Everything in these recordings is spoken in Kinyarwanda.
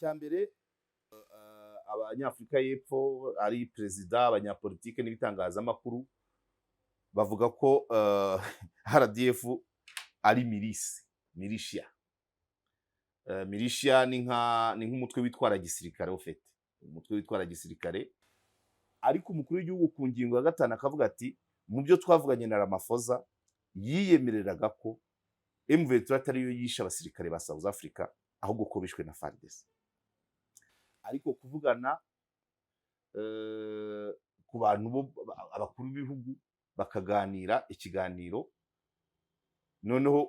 Icyambere abanyafurika y'Epfo ari perezida, abanyapolitike n'ibitangazamakuru bavuga ko RDF ari militia. Militia ni nk'umutwe witwara gisirikare ufite umutwe witwara gisirikare, ariko umukuru w'igihugu ku ngingo ya 5 akavuga ati mu byo twavuganye na Ramaphosa yiyemereraga ko M23 atari yo yisha abasirikare ba South Africa ahubwo ko bishwe na FARDC. Ariko kuvugana ku bantu abakuru b'ibihugu bakaganira ikiganiro, noneho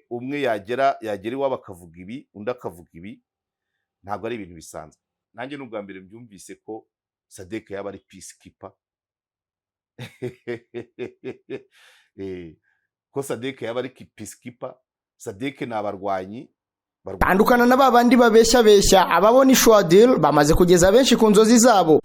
umwe yagera iwabo akavuga ibi undi akavuga ibi, ntabwo ari ibintu bisanzwe. Nanjye n'ubwa mbere mbyumvise ko SADC yaba ari peacekeeper. Ko SADC yaba ari peacekeeper. SADC ni abarwanyi. Tandukana na babandi babeshya ababona Ishwa Deal bamaze kugeza benshi ku nzozi zabo.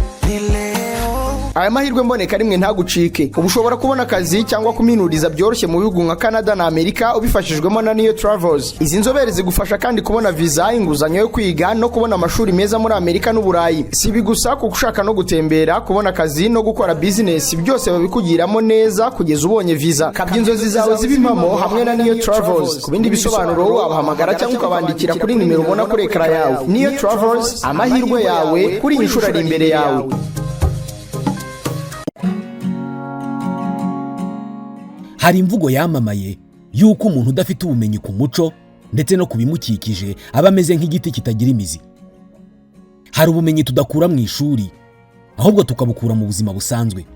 Aya mahirwe mboneka rimwe ntagucike. Ubushobora kubona akazi cyangwa kuminuriza byoroshye mu bihugu nka Canada na Amerika ubifashijwemo na Neo Travels. Izi nzobere zigufasha kandi kubona visa, inguzanyo yo kwiga no kubona amashuri meza muri Amerika n'Uburayi. Si bigusa kuko ushaka no gutembera, kubona akazi no gukora business, byose babikugiramo neza kugeza ubonye visa. Kabya inzozi zawe zibimamo hamwe na Neo Travels. Ku bindi bisobanuro wabahamagara cyangwa ukabandikira kuri nimero ubona kuri ekara yawe. Neo Travels, amahirwe yawe kuri inshuro ari imbere yawe. Hari imvugo yamamaye yuko umuntu udafite ubumenyi ku muco ndetse no kubimukikije aba ameze nk'igiti kitagira imizi. Hari ubumenyi tudakura mu ishuri ahubwo tukabukura mu buzima busanzwe.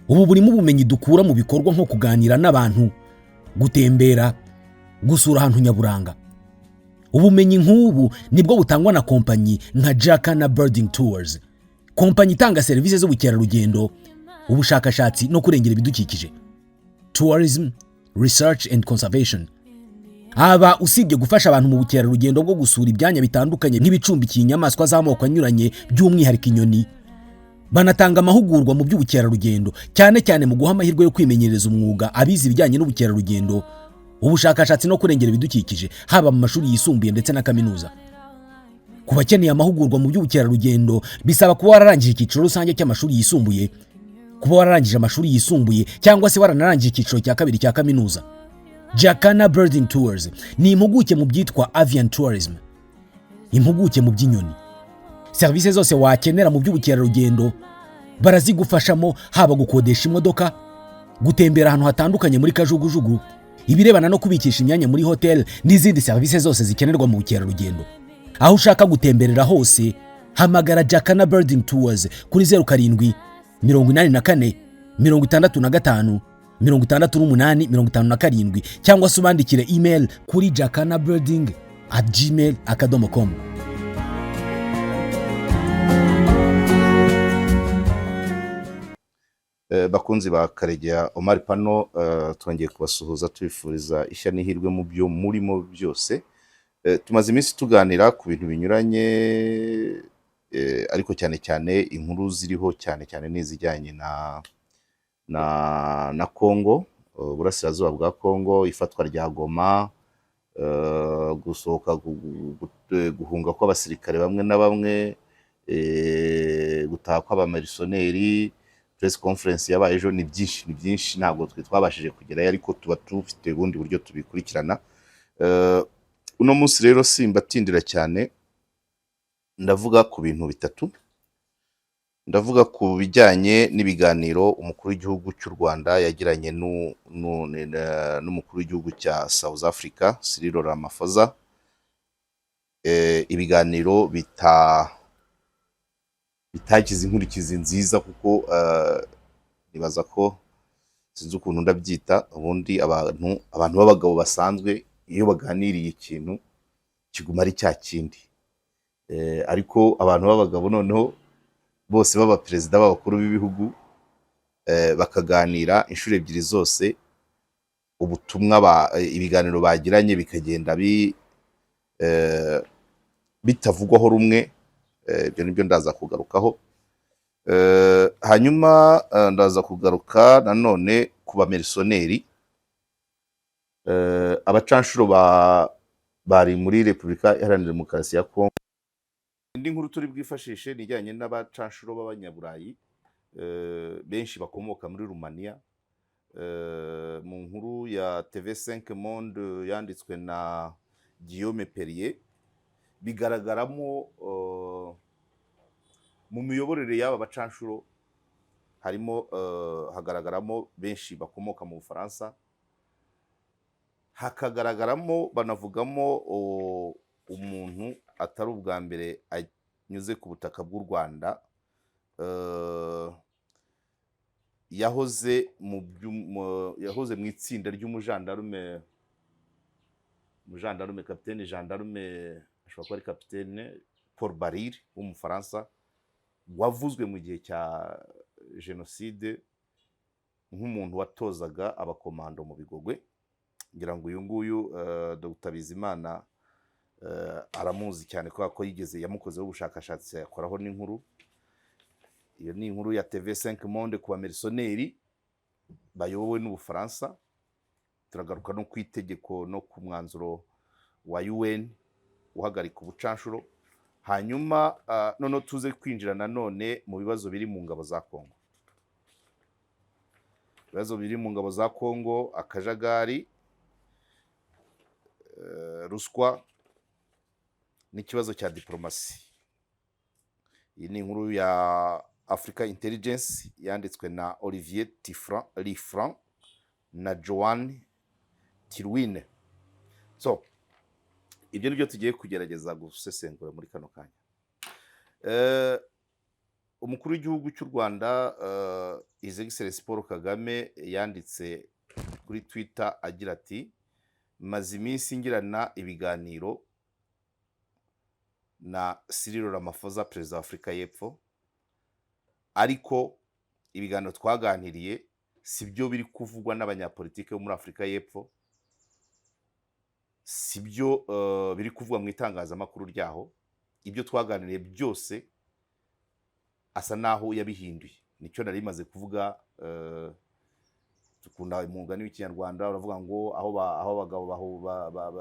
Ubu burimo ubumenyi dukura mu bikorwa nko kuganira n'abantu, gutembera, gusura ahantu nyaburanga. Ubumenyi nk'ubu nibwo butangwa na kompanyi nka Jacana Birding Tours, kompanyi itanga serivisi z'ubukerarugendo, ubushakashatsi no kurengera ibidukikije. Tourism, Research and Conservation. Aba usibye gufasha abantu mu bukerarugendo bwo gusura ibyanya bitandukanye nk'ibicumbikiye inyamaswa z'amoko anyuranye by'umwihariko inyoni, banatanga amahugurwa mu by'ubukerarugendo cyane cyane mu guha amahirwe yo kwimenyereza umwuga abizi ibijyanye n'ubukerarugendo, ubushakashatsi no kurengera ibidukikije haba mu mashuri yisumbuye ndetse na kaminuza. Ku bakeneye amahugurwa mu by'ubukerarugendo bisaba kuba wararangije icyiciro rusange cy'amashuri yisumbuye, kuba wararangije amashuri yisumbuye cyangwa se waranarangije icyiciro cya kabiri cya kaminuza. Jacana Birding Tours ni impuguke mu byitwa avian tourism, impuguke mu by'inyoni. Services zose wakenera mu by'ubukerarugendo barazigufashamo, haba gukodesha imodoka, gutembera ahantu hatandukanye muri kajugujugu, ibirebana no kubikisha imyanya muri hotel n'izindi services zose zikenerwa mu bukerarugendo. Aho ushaka gutemberera hose hamagara Jacana Birding Tours kuri 07 84 65 68 57 cyangwa se ubandikire email kuri jacanabirding@gmail.com. Bakunzi ba Karegeya Omar Pano, twongeye kubasuhuza tubifuriza ishya n'ihirwe mu byo murimo byose. Tumaze iminsi tuganira ku bintu binyuranye, ariko cyane cyane inkuru ziriho cyane n'izijyanye na Kongo, burasirazuba bwa Kongo, ifatwa rya Goma, gusohoka guhunga kw'abasirikare bamwe na bamwe, gutaha kw'abamarisoneri. Press conference yabaye ejo ni byinshi ntabwo twabashije kugerayo, ariko tuba tufite ubundi buryo tubikurikirana. Uno munsi rero simbatindira cyane, ndavuga ku bintu bitatu. Ndavuga ku bijyanye n'ibiganiro umukuru w'igihugu cy'u Rwanda yagiranye n'umukuru w'igihugu cya South Africa Cyril Ramaphosa. Ibiganiro bitagize inkurikizi nziza, kuko nibaza ko sinzi ukuntu ndabyita, ubundi abantu b'abagabo basanzwe iyo baganiriye ikintu kiguma ari cya kindi, ariko abantu b'abagabo noneho bose baba perezida b'abakuru b'ibihugu bakaganira inshuro ebyiri zose, ubutumwa ibiganiro bagiranye bikagenda bitavugwaho rumwe. Ibyo nibyo ndaza kugarukaho. Hanyuma ndaza kugaruka nanone ku bamerisoneri, abacanshuro bari muri Repubulika Iharanira Demokarasi ya Kongo indi nkuru turi bwifashishe ni ijyanye n'abacanshuro b'abanyaburayi benshi bakomoka muri Rumania. Mu nkuru ya TV5 Monde yanditswe na Guillaume Perrier, bigaragaramo mu miyoborere y'aba bacanshuro harimo hagaragaramo benshi bakomoka mu Bufaransa, hakagaragaramo banavugamo umuntu atari ubwa mbere anyuze ku butaka bw'u Rwanda, yahoze mu itsinda ry'umujandarume kapitene gendarme, ashobora kuba ari kapitene Paul Baril w'umufaransa, wavuzwe mu gihe cya jenoside nk'umuntu watozaga abakomando mu Bigogwe. Ngira ngo uyu nguyu Dr Bizimana aramuzi cyane kubera ko yamukozeho ubushakashatsi yakoraho n'inkuru. Iyo ni inkuru ya TV5 Monde ku bamerisoneri bayobowe n'Ubufaransa. Turagaruka no ku itegeko no ku mwanzuro wa UN uhagarika ubucanshuro. Hanyuma noneho tuze kwinjira nanone mu bibazo biri mu ngabo za Kongo. Ibibazo biri mu ngabo za Kongo, akajagari, ruswa n'ikibazo cya diplomasi. Iyi ni inkuru ya Africa Intelligence yanditswe na Olivier Lifran na Joanne Tirwine. So ibyo nibyo tugiye kugerageza gusesengura muri kano kanya. Umukuru w'igihugu cy'u Rwanda His Excellency Paul Kagame yanditse kuri Twitter agira ati, maze iminsi ngirana ibiganiro na Cyril Ramaphosa, perezida wa Afurika y'Epfo, ariko ibiganiro twaganiriye si byo biri kuvugwa n'abanyapolitike bo muri Afurika y'Epfo, si byo biri kuvugwa mu itangazamakuru ryaho. Ibyo twaganiriye byose asa naho yabihinduye. Nicyo nari maze kuvuga. Tukunda umugani w'ikinyarwanda uravuga ngo aho abagabo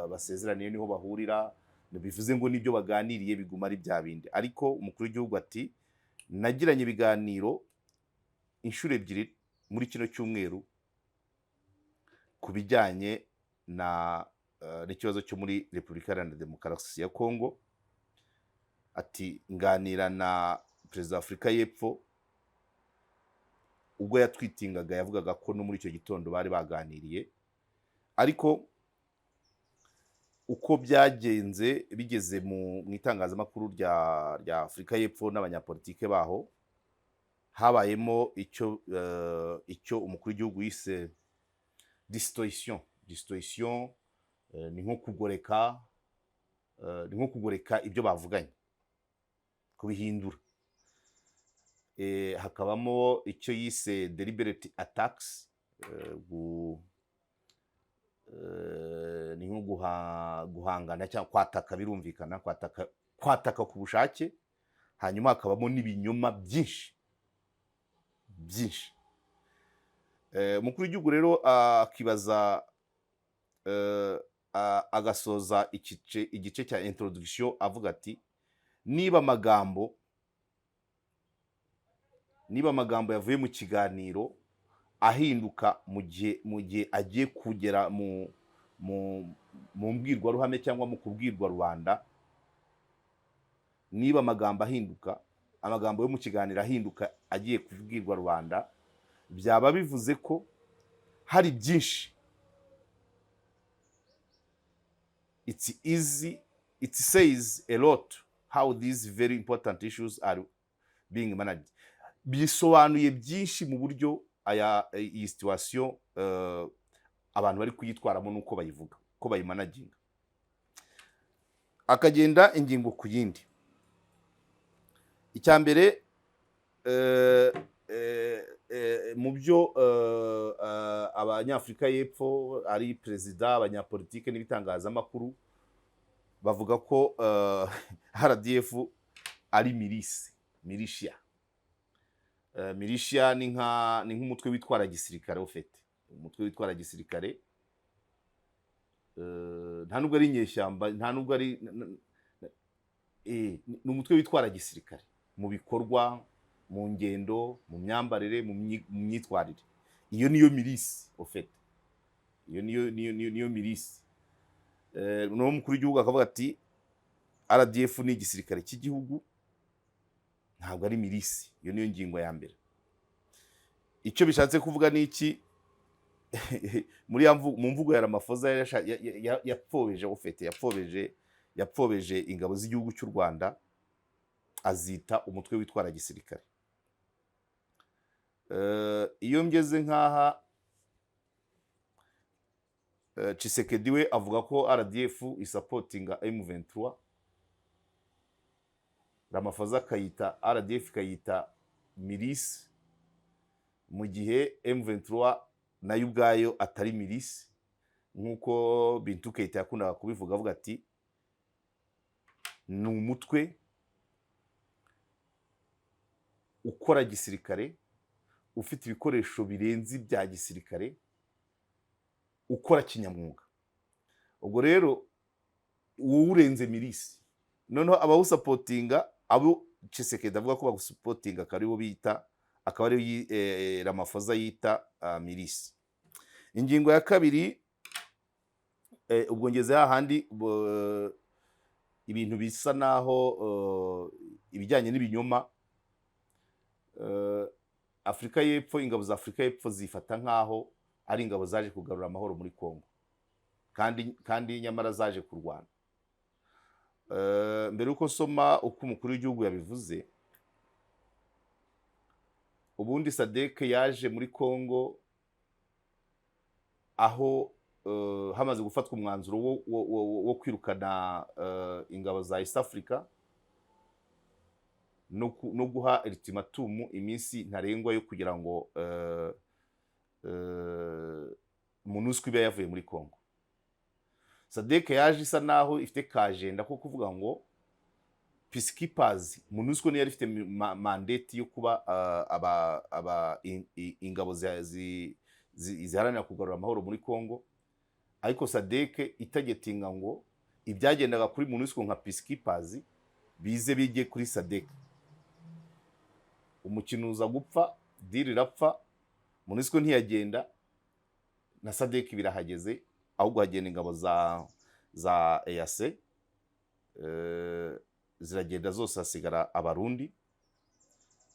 basezeraniye niho bahurira, bivuze ngo nibyo baganiriye biguma ari bya bindi. Ariko umukuru w'igihugu ati, nagiranye ibiganiro inshuro ebyiri muri kino cyumweru ku bijyanye n'ikibazo cyo muri Repubulika Iharanira Demokarasi ya Kongo. Ati, nganira na perezida wa Afurika y'Epfo, ubwo yatwitingaga yavugaga ko no muri icyo gitondo bari baganiriye, ariko uko byagenze bigeze mu itangazamakuru rya Afurika y'Epfo n'abanyapolitike baho, habayemo icyo umukuru w'igihugu yise distorsion. Ni nko kugoreka ibyo bavuganye, kubihindura. Hakabamo icyo yise deliberate attacks, ni nko guhangana cyangwa kwataka, birumvikana kwataka ku bushake. Hanyuma hakabamo n'ibinyoma byinshi. Umukuru w'igihugu rero akibaza, agasoza igice cya introduction avuga ati, niba amagambo yavuye mu kiganiro ahinduka mu gihe agiye kugera mu mbwirwaruhame cyangwa mu kubwirwa rubanda, niba amagambo yo mu kiganiro ahinduka agiye kubwirwa rubanda, byaba bivuze ko hari byinshi. It says a lot how these very important issues are being managed. Bisobanuye byinshi mu buryo iyi situation abantu bari kuyitwaramo n'uko bayivuga, ko bayimanaginga. Akagenda ingingo ku yindi. Icya mbere, mu byo abanyafurika y'Epfo ari perezida, abanyapolitike n'ibitangazamakuru bavuga ko RDF ari militia. Militia ni nk'umutwe witwara gisirikare ufite. Umutwe witwara gisirikare nta nubwo ari inyeshyamba, nta nubwo ari ni umutwe witwara gisirikare mu bikorwa, mu ngendo, mu myambarire, mu myitwarire. Iyo niyo milisi ofete, iyo niyo milisi. Noneho umukuru w'igihugu akavuga ati RDF ni igisirikare cy'igihugu, ntabwo ari milisi. Iyo niyo ngingo ya mbere. Icyo bishatse kuvuga ni iki? Mu mvugo ya Ramaphosa yapfobeje ofete, yapfobeje ingabo z'igihugu cy'u Rwanda, azita umutwe witwara gisirikare. Iyo ngeze nkaha, Tshisekedi we avuga ko RDF isapotinga M23, Ramaphosa akayita RDF kayita milisi, mu gihe M23 nayo ubwayo atari milisi, nk'uko Bintou Keita yakundaga kubivuga, avuga ati ni umutwe ukora gisirikare, ufite ibikoresho birenze bya gisirikare, ukora kinyamwuga. Ubwo rero wowe urenze milisi, noneho abawusapotinga, abo Tshisekedi avuga ko bagusapotinga akaba ari Ramaphosa yita milisi. Ingingo ya kabiri, ubwo ngeze hahandi ibintu bisa naho ibijyanye n'ibinyoma. Afurika y'Epfo, ingabo za Afurika y'Epfo zifata nkaho ari ingabo zaje kugarura amahoro muri Kongo, kandi nyamara zaje kurwana. Mbere uko soma uko umukuru w'igihugu yabivuze, ubundi SADC yaje muri Kongo aho hamaze gufatwa umwanzuro wo kwirukana ingabo za East Africa no guha ultimatum iminsi ntarengwa yo kugira ngo MONUSCO ibe yavuye muri Kongo. SADC yaje isa naho ifite kagenda ko kuvuga ngo peacekeepers, MONUSCO niyo ifite mandate yo kuba ingabo ziharanira kugarura amahoro muri Kongo, ariko SADC itagetinga ngo ibyagendaga kuri MONUSCO nka peacekeepers bize bijye kuri SADC. Umukino uza gupfa, diri rapfa, MONUSCO ntiyagenda, na SADC birahageze, ahubwo hagenda ingabo za EAC, ziragenda zose, hasigara abarundi,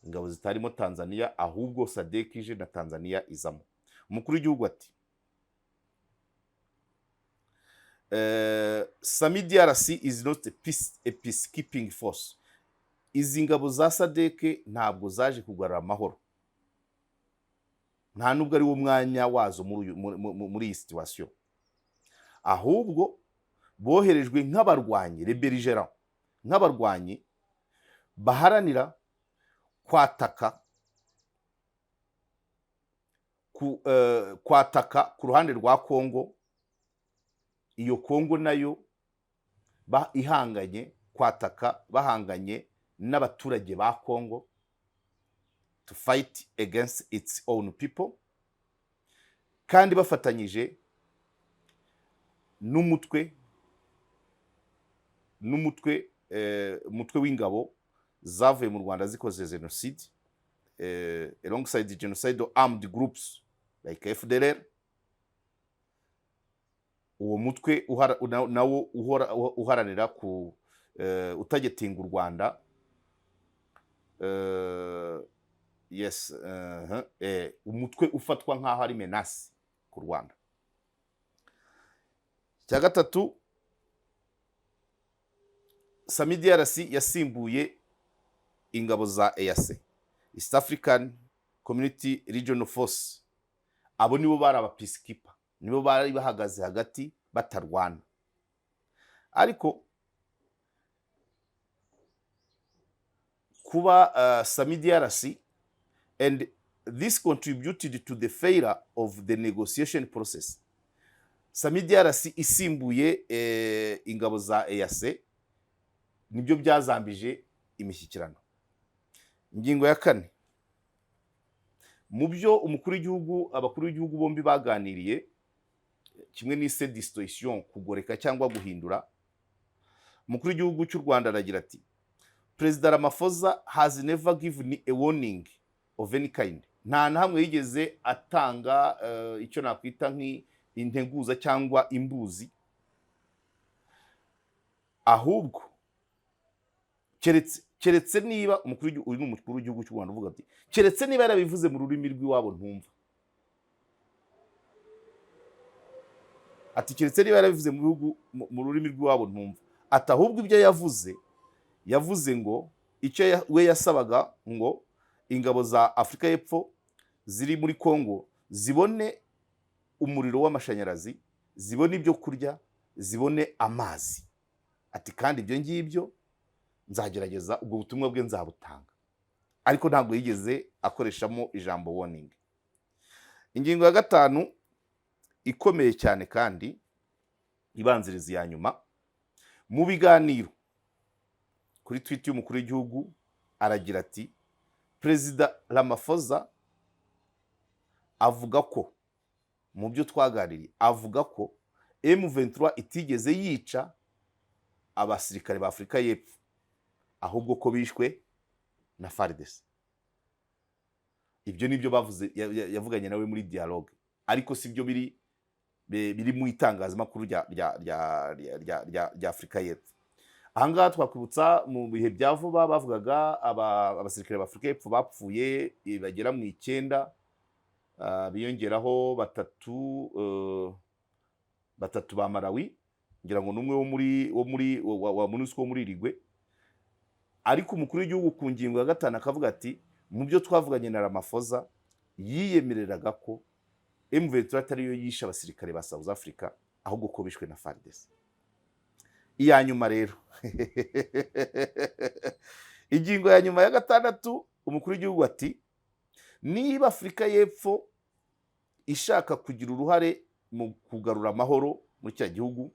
ingabo zitarimo Tanzania, ahubwo SADC ije na Tanzania izamo. Umukuru w'igihugu ati Sami DRC is not a peacekeeping force. Izi ngabo za SADC ntabwo zaje kugarura amahoro, nta nubwo ari wo mwanya wazo muri iyi situation, ahubwo boherejwe nk'abarwanyi rebelligérant, nk'abarwanyi baharanira kwataka ku ruhande rwa Kongo, iyo Kongo nayo ihanganye kwataka, bahanganye n'abaturage ba Kongo, to fight against its own people, kandi bafatanyije n'umutwe w'ingabo zavuye mu Rwanda zikoze genocide, alongside genocidal armed groups like FDLR. Uwo mutwe nawo uharanira ku utagetinga u Rwanda, yes, umutwe ufatwa nk'aho ari menace ku Rwanda. Cya gatatu, Sami DRC yasimbuye ingabo za EAC, East African Community Regional Force. Abo nibo bari aba peacekeeper, nibo bari bahagaze hagati batarwana. Ariko kuba Sami DRC, and this contributed to the failure of the negotiation process. Sami DRC isimbuye ingabo za EAC nibyo byazambije imishyikirano. Ingingo ya kane, mu byo abakuru b'igihugu bombi baganiriye, kimwe n'ise distortion, kugoreka cyangwa guhindura, umukuru w'igihugu cy'u Rwanda aragira ati Perezida Ramaphosa has never given a warning of any kind. Nta na hamwe yigeze atanga icyo nakwita nk'integuza cyangwa imbuzi, ahubwo keretse niba umukuru w'igihugu cy'u Rwanda uvuga ati keretse niba yarabivuze mu rurimi rw'iwabo ntumva. Ati keretse niba yarabivuze mu rurimi rw'iwabo ntumva. Ati ahubwo ibyo yavuze ngo icyo we yasabaga ngo ingabo za Afurika y'Epfo ziri muri Kongo zibone umuriro w'amashanyarazi, zibone ibyo kurya, zibone amazi. Ati kandi ibyo ngibyo nzagerageza ubwo butumwa bwe nzabutanga. Ariko ntabwo yigeze akoreshamo ijambo warning. Ingingo ya 5 ikomeye cyane kandi ibanziriza ya nyuma, mu biganiro kuri tweet y'umukuru w'igihugu aragira ati Perezida Ramaphosa avuga ko mu byo twaganiriye, avuga ko M23 itigeze yica abasirikare ba Afurika y'Epfo, ahubwo ko bishwe na FARDC. Ibyo nibyo bavuze, yavuganye nawe muri dialogue, ariko sibyo biri mu itangazamakuru rya Afurika y'Epfo. Ahangaha twakwibutsa mu bihe bya vuba bavugaga abasirikare ba Afurika y'Epfo bapfuye bagera mu 9, biyongeraho batatu ba Malawi, ngira ngo numwe wa MONUSCO wo muri Rigwe. Ariko umukuru w'igihugu ku ngingo ya 5 akavuga ati mu byo twavuganye na Ramaphosa yiyemereraga ko M23 atariyo yisha abasirikare ba South Africa, ahubwo ko bishwe na FARDC. Iya nyuma rero ingingo ya nyuma ya 6 umukuru w'igihugu ati niba Afurika y'Epfo ishaka kugira uruhare mu kugarura amahoro muri cya gihugu,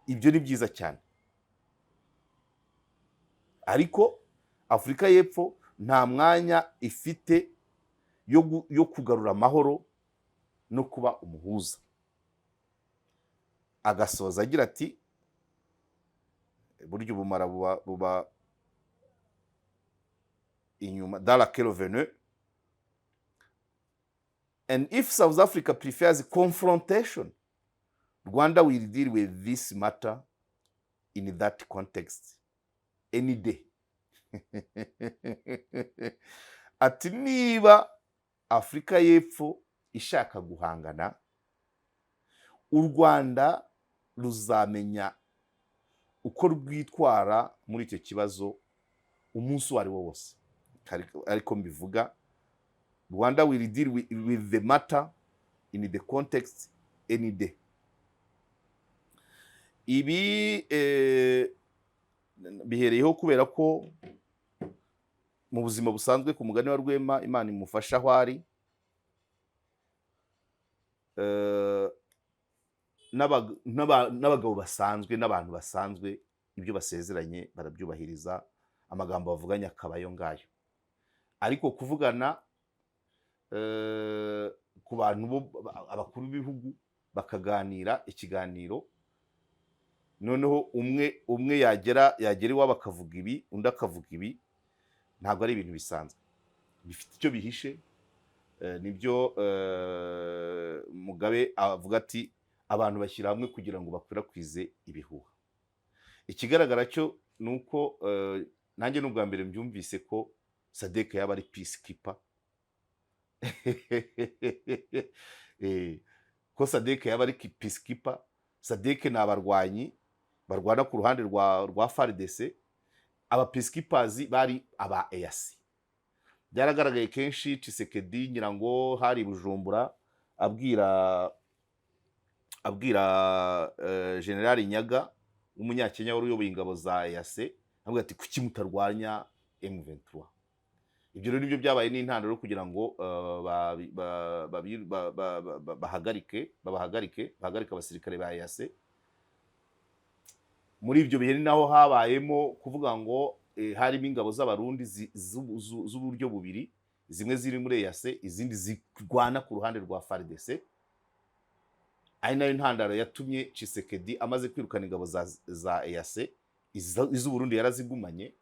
ibyo ni byiza cyane, ariko Afurika y'Epfo nta mwanya ifite yo kugarura amahoro no kuba umuhuza. Agasoza agira ati buryo bumara buba inyuma dans laquelle revenu, and if South Africa prefers confrontation, Rwanda will deal with this matter in that context any day. Ati niba Afurika y'Epfo ishaka guhangana, u Rwanda ruzamenya uko rwitwara muri icyo kibazo umunsi wari wo wose. Ariko mbivuga, Rwanda will deal with the matter in the context any day. Ibi bihereyeho kubera ko mu buzima busanzwe ku mugani wa Rwema Imana imufasha aho ari, n'abagabo basanzwe n'abantu basanzwe ibyo basezeranye barabyubahiriza, amagambo bavuganye akabayo ngayo. Ariko kuvugana ku bantu abakuru b'ibihugu bakaganira ikiganiro, noneho umwe yagera iwabo akavuga ibi, undi akavuga ibi, ntabwo ari ibintu bisanzwe, bifite icyo bihishe. Nibyo Mugabe avuga ati abantu bashyira hamwe kugira ngo bakwirakwize ibihuha. Ikigaragara cyo nuko nanjye n'ubwa mbere mbyumvise ko SADC yaba ari peacekeeper. Ko SADC yaba ari peacekeeper. SADC ni abarwanyi barwana ku ruhande rwa FARDC, aba peacekeepers bari aba EAC. Byaragaragaye kenshi Tshisekedi nyirango hari Bujumbura abwira General Nyaga umunyakenya wari uyoboye ingabo za EAC, avuga ati kuki mutarwanya M23. Ibyo rero nibyo byabaye n'intandaro kugira ngo bahagarike abasirikare ba EAC. Muri ibyo bihe naho habayemo kuvuga ngo harimo ingabo z'abarundi z'uburyo bubiri, zimwe ziri muri EAC, izindi zirwana ku ruhande rwa FARDC. Ari nayo ntandaro yatumye Tshisekedi amaze kwirukana ingabo za EAC iz'Uburundi yarazigumanye,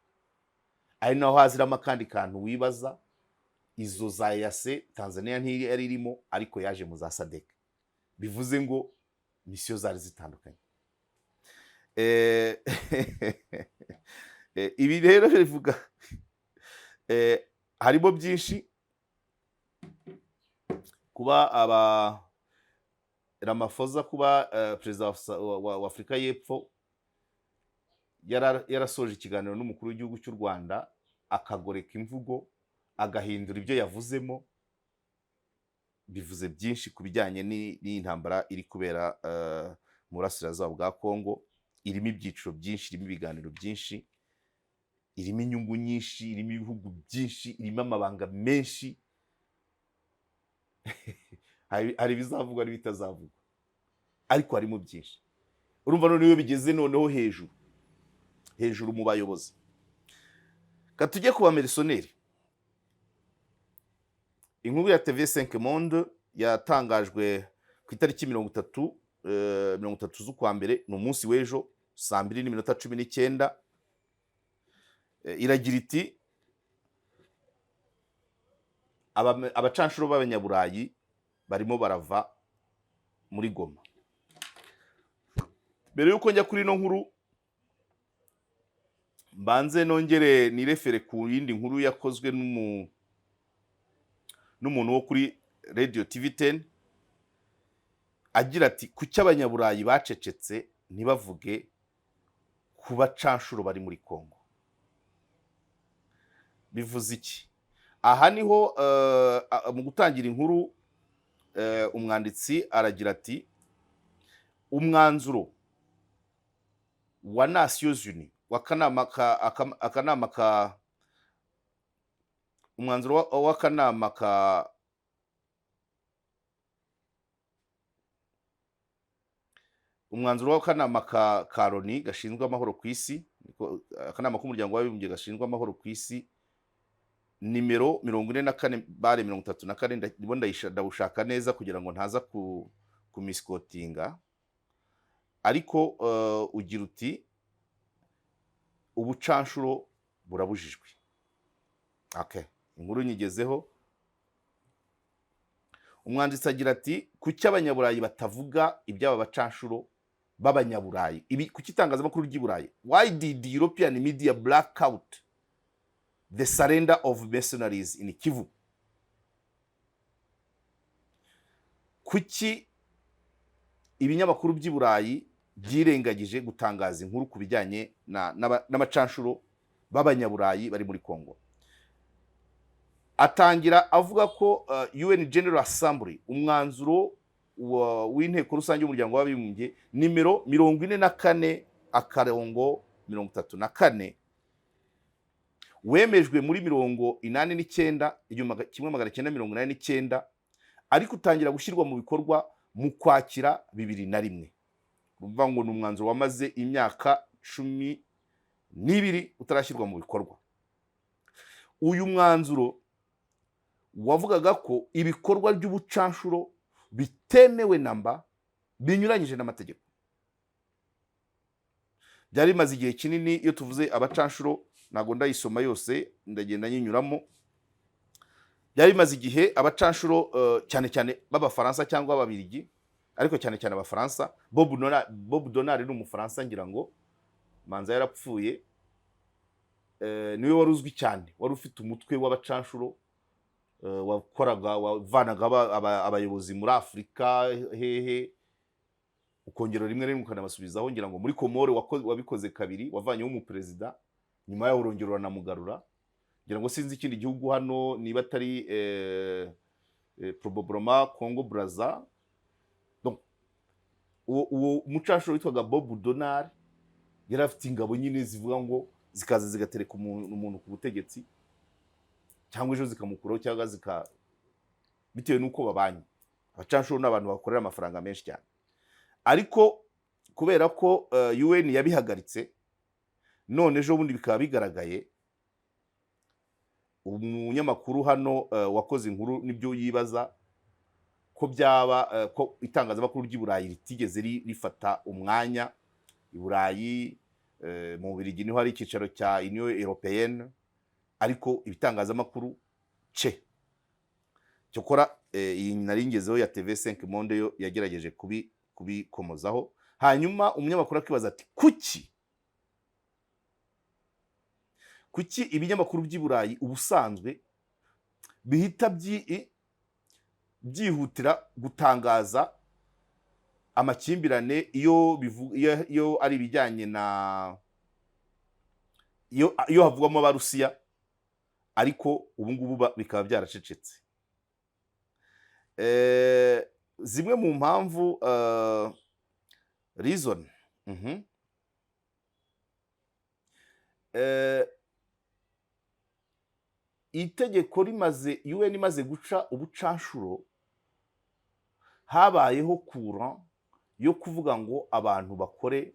ari naho haziramo akandi kantu wibaza, izo za yase Tanzania ntiyari irimo ariko yaje mu za SADC, bivuze ngo misiyo zari zitandukanye. Ibi rero bivuga harimo byinshi kuba Ramaphosa kuba perezida wa Afurika y'Epfo yarasoje ikiganiro n'umukuru w'igihugu cy'u Rwanda akagoreka imvugo agahindura ibyo yavuzemo, bivuze byinshi ku bijyanye n'iyi ntambara iri kubera mu burasirazuba bwa Kongo. Irimo ibyiciro byinshi, irimo ibiganiro byinshi, irimo inyungu nyinshi, irimo ibihugu byinshi, irimo amabanga menshi. Hari ibizavugwa n'ibitazavugwa, ariko harimo byinshi. Urumva noneho bigeze noneho hejuru mu bayobozi. Katujye ku bamerisoneri. Inkuru ya TV5 Monde yatangajwe ku itariki 30 z'ukwa mbere, ni umunsi w'ejo, 2:19, iragira iti abacanshuro b'abanyaburayi barimo barava muri Goma. Mbere yuko njya kuri ino nkuru, mbanze nongere nirefere ku yindi nkuru yakozwe n'umuntu wo kuri Radio TV10 agira ati kuki abanyaburayi bacecetse ntibavuge ku bacanshuro bari muri Kongo. Bivuze iki? Aha niho mu gutangira inkuru umwanditsi aragira ati umwanzuro wa Nations Unies umwanzuro w'akanama ka Loni gashinzwe amahoro ku isi, akanama k'umuryango w'abibumbye gashinzwe amahoro ku isi, nimero 44/34, ndimo ndawushaka neza kugira ngo ntaza kumiskotinga, ariko ugira uti ubucanshuro burabujijwe. Okay, inkuru nyigezeho. Umwanditsi agira ati kuki abanyaburayi batavuga iby'aba bacanshuro b'abanyaburayi, ibi kuki itangazamakuru ry'Iburayi, why did the European media black out the surrender of mercenaries in Kivu? Kuki ibinyamakuru by'Iburayi byirengagije gutangaza inkuru ku bijyanye n'abacanshuro b'abanyaburayi bari muri Kongo? Atangira avuga ko UN General Assembly, umwanzuro w'inteko rusange y'umuryango w'abibumbye nimero 44/34 wemejwe muri 1989, ariko utangira gushyirwa mu bikorwa mu Kwakira 2001. Urumva ngo ni umwanzuro wamaze imyaka 12 utarashyirwa mu bikorwa. Uyu mwanzuro wavugaga ko ibikorwa by'ubucanshuro bitemewe namba, binyuranyije n'amategeko. Byari bimaze igihe kinini, iyo tuvuze abacanshuro ntago ndayisoma yose, ndagenda nyinyuramo. Byari bimaze igihe abacanshuro cyane cyane b'Abafaransa cyangwa Ababiligi, ariko cyane cyane Abafaransa. Bob Donald ni Umufaransa, ngira ngo manza yarapfuye, niwe wari uzwi cyane, wari ufite umutwe w'abacanshuro wavanaga abayobozi muri Afurika hehe, ukongera rimwe rimwe ukanabasubizaho. Ngira ngo muri Komore wabikoze kabiri, wavanyeho umuperezida, nyuma yaho urongera uranamugarura. Ngira ngo sinzi ikindi gihugu hano niba atari probablement Congo Brazza. Donc uwo umucanshuro witwaga Bob Donald yari afite ingabo nyine zivuga ngo zikaza zigatereka umuntu ku butegetsi, cyangwa ejo zikamukuraho, cyangwa bitewe n'uko babanye. Abacanshuro n'abantu bakorera amafaranga menshi cyane, ariko kubera ko UN yabihagaritse, none ejo bundi bikaba bigaragaye. Umunyamakuru hano wakoze inkuru nibyo yibaza ko byaba ko itangazamakuru ry'Iburayi ritigeze rifata umwanya. Iburayi mu Bubiligi niho hari icyicaro cya Union Européenne, ariko ibitangazamakuru ce cyokora iyi nari ngezeho ya TV5 Monde yo yagerageje kubikomozaho. Hanyuma umunyamakuru akibaza ati kuki ibinyamakuru by'i Burayi ubusanzwe bihita byihutira gutangaza amakimbirane iyo ari ibijyanye na iyo havugwamo Abarusiya, ariko ubu ngubu bikaba byaracecetse. Zimwe mu mpamvu reason itegeko rimaze UN imaze guca ubucanshuro, habayeho courant yo kuvuga ngo abantu bakore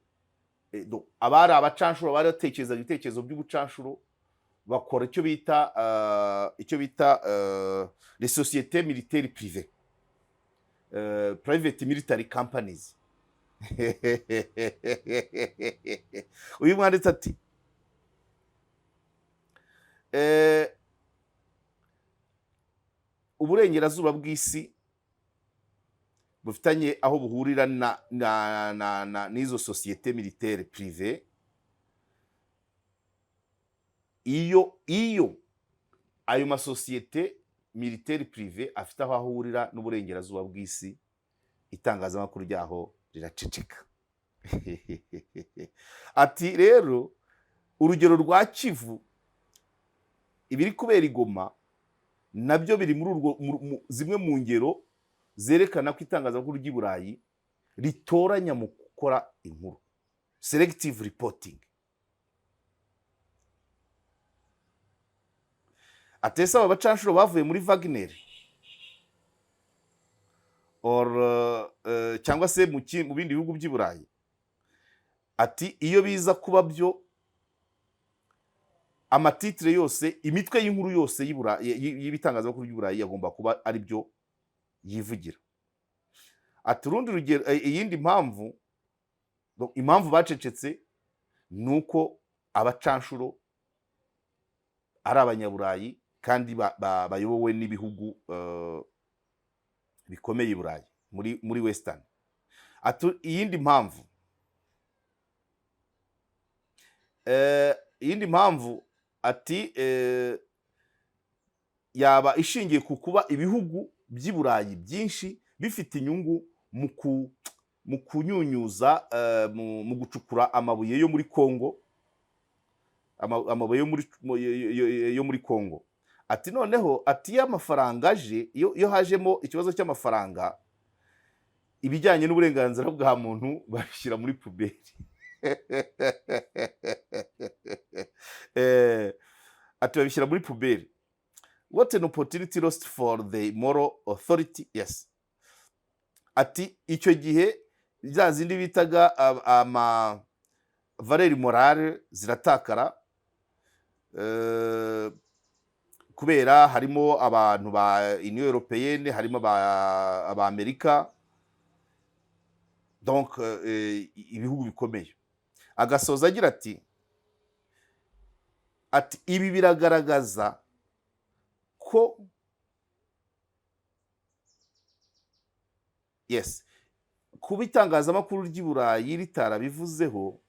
abari abacanshuro bari batekereza ibitekerezo by'ubucanshuro bakora icyo bita les sociétés militaires privées, private military companies. Uyu mwanditsi ati uburengerazuba bw'isi bufitanye aho buhurira n'izo société militaire privée. Iyo ayo masosiyete militaire privé afite aho ahurira n'uburengerazuba bw'isi, itangazamakuru ryaho riraceceka. Ati rero urugero rwa Kivu, ibiri kubera i Goma nabyo biri muri zimwe mu ngero zerekana ko itangazamakuru ry'i Burayi ritoranya mu gukora inkuru, selective reporting. Atesa aba bacanshuro bavuye muri Wagner cyangwa se mu bindi bihugu by'i Burayi, ati iyo biza kuba byo amatitire yose, imitwe y'inkuru yose y'ibitangazamakuru by'i Burayi yagomba kuba ari byo yivugira. Ati urundi rugero, iyindi mpamvu bacecetse nuko abacanshuro ari abanyaburayi kandi bayobowe n'ibihugu bikomeye i Burayi muri Western. Ati iyindi mpamvu ati yaba ishingiye ku kuba ibihugu by'i Burayi byinshi bifite inyungu mu kunyunyuza mu gucukura amabuye yo muri Kongo, amabuye yo muri Kongo. Ati noneho ati y'amafaranga aje, iyo hajemo ikibazo cy'amafaranga, ibijyanye n'uburenganzira bwa muntu babishyira muri puberi. Ati babishyira muri puberi. What an opportunity lost for the moral authority. Yes. Ati icyo gihe za zindi bitaga valeri morale ziratakara, kubera harimo abantu ba Union Européenne, harimo aba Amerika, donc ibihugu bikomeye. Agasoza agira ati ibi biragaragaza ko yes, kuba itangazamakuru ry'i Burayi ritarabivuzeho,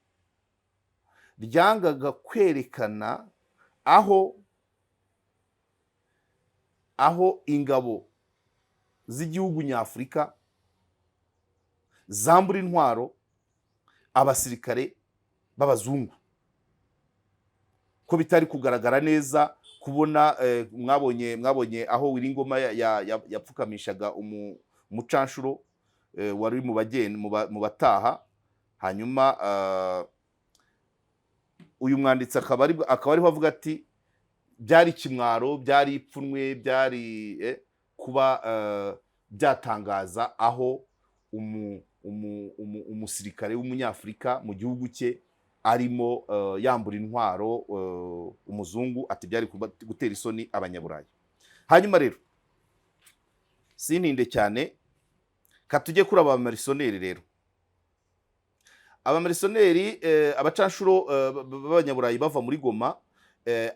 ryangaga kwerekana aho ingabo z'igihugu nyafurika zambura intwaro abasirikare b'abazungu, ko bitari kugaragara neza. Kubona mwabonye aho Wiringoma yapfukamishaga umucanshuro wari mu bataha. Hanyuma uyu mwanditsi akaba ariho avuga ati byari ikimwaro, byari ipfunwe, byari kuba byatangaza aho umusirikare w'umunyafurika mu gihugu cye arimo yambura intwaro umuzungu. Ati byari gutera isoni abanyaburayi. Hanyuma rero sininde cyane, katujye kuri aba marisoneri rero. abamilisiyoneri abacanshuro b'abanyaburayi bava muri Goma,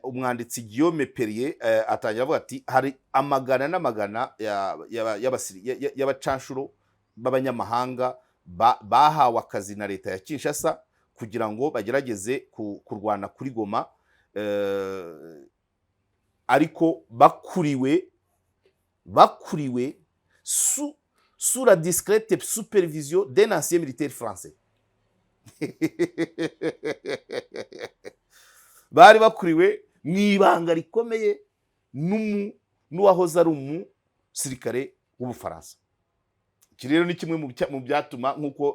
umwanditsi Guillaume Perrier atangira avuga ati hari amagana n'amagana y'abacanshuro b'abanyamahanga bahawe akazi na leta ya Kinshasa kugira ngo bagerageze kurwana kuri Goma, ariko bakuriwe sous la discrète supervision d'un ancien militaire français. Bari bakuriwe mu ibanga rikomeye n'uwahoze ari umusirikare w'Ubufaransa. Iki rero ni kimwe mu byatuma nk'uko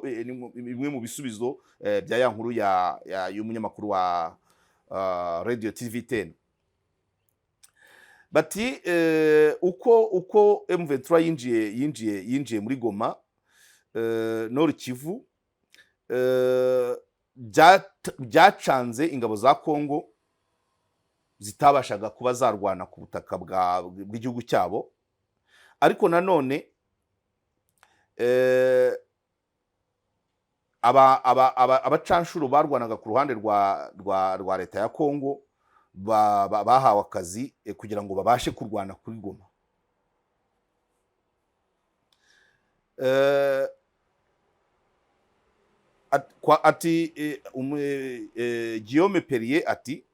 bimwe mu bisubizo bya ya nkuru y'umunyamakuru wa Radio TV 10 bati uko M23 yinjiye muri Goma, Nord Kivu, byacanze ingabo za Kongo zitabashaga kuba zarwana ku butaka bw'igihugu cyabo, ariko nanone abacanshuro barwanaga ku ruhande rwa leta ya Kongo bahawe akazi kugira ngo babashe kurwana kuri Goma. Ati Guillaume Perrier ati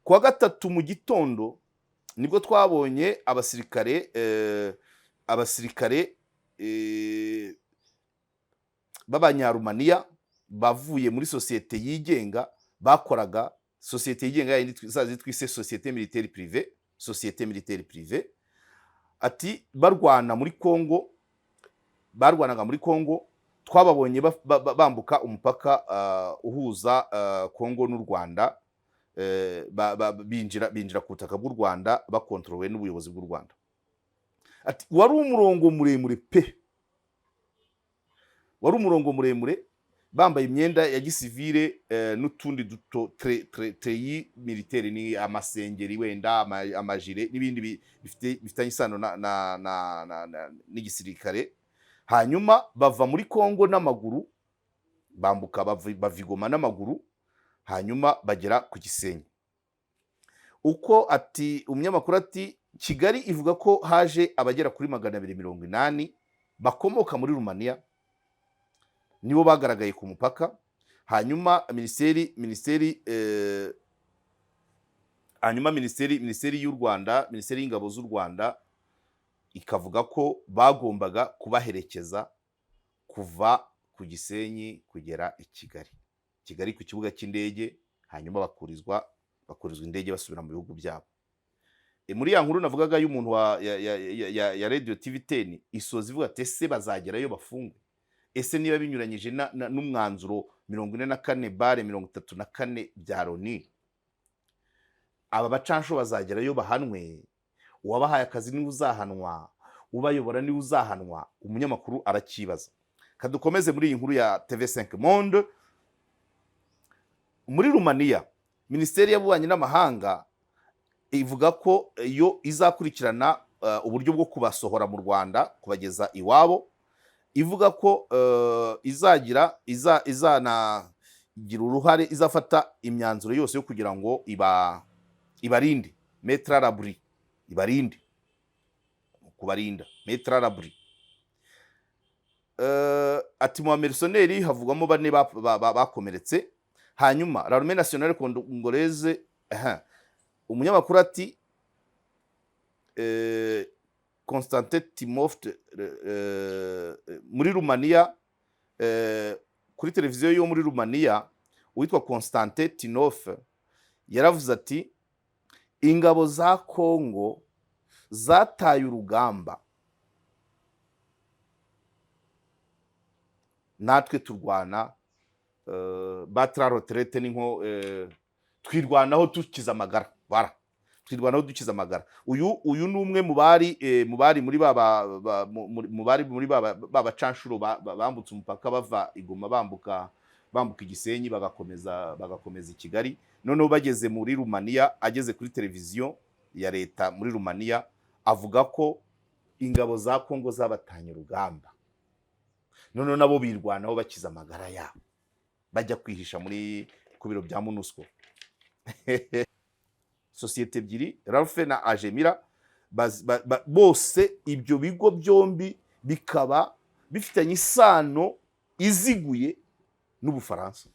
kuwa gatatu mu gitondo nibwo twabonye abasirikare b'abanyarumaniya bavuye muri sosiyete yigenga bakoraga, sosiyete yigenga yindi twise société militaire privée, société militaire privée, ati barwanaga muri Kongo, twababonye bambuka umupaka uhuza Kongo n'u Rwanda, binjira ku butaka bw'u Rwanda bakontrolowe n'ubuyobozi bw'u Rwanda. Ati wari umurongo muremure bambaye imyenda ya gisivile n'utundi duto treyi militaire, ni amasengeri wenda amajire n'ibindi bifitanye isano n'igisirikare. Hanyuma bava muri Kongo n'amaguru, bambuka bava Goma n'amaguru, hanyuma bagera ku Gisenyi. Uko ati umunyamakuru ati Kigali ivuga ko haje abagera kuri 280 bakomoka muri Rumaniya, nibo bagaragaye ku mupaka. Hanyuma minisiteri y'u Rwanda, minisiteri y'ingabo z'u Rwanda ikavuga ko bagombaga kubaherekeza kuva ku Gisenyi kugera i Kigali ku kibuga cy'indege, hanyuma bakurizwa indege basubira mu bihugu byabo. Muri ya nkuru navugaga y'umuntu ya Radio TV 10 isoza ivuga ati ese bazagerayo bafungwe, ese niba binyuranyije n'umwanzuro 44/34 bya Loni, aba bacansho bazagerayo bahanwe, uwabahaye akazi niwe uzahanwa, ubayobora niwe uzahanwa? Umunyamakuru arakibaza. Kadukomeze muri iyi nkuru ya TV5 Monde. Muri Rumaniya, Minisiteri y'Ububanyi n'Amahanga ivuga ko iyo izakurikirana uburyo bwo kubasohora mu Rwanda kubageza iwabo, ivuga ko izanagira uruhare, izafata imyanzuro yose yo kugira ngo ibarinde, mettre à l'abri, ibarinde, kubarinda, mettre à l'abri. Ati mu bamilisiyoneri havugwamo 4 bakomeretse. Hanyuma l'armée nationale congolaise, umunyamakuru ati Constantin Timofte muri Rumaniya, kuri televiziyo yo muri Rumaniya, witwa Constantin Tinof yaravuze ati ingabo za Kongo zataye urugamba, natwe turwana battra retraite, ninko twirwanaho dukiza amagara, twirwanaho dukiza amagara. Uyu ni umwe mu bari muri babacanshuro bambutse umupaka bava Igoma bambuka Igisenyi bagakomeza i Kigali. Noneho bageze muri Rumaniya, ageze kuri televiziyo ya leta muri Rumaniya avuga ko ingabo za Kongo zabatanye urugamba, noneho nabo birwanaho bakiza amagara yabo. bajya kwihisha ku biro bya MONUSCO. Sosiyete ebyiri Ralphe na Agemira bose ibyo bigo byombi bikaba bifitanye isano iziguye n'Ubufaransa.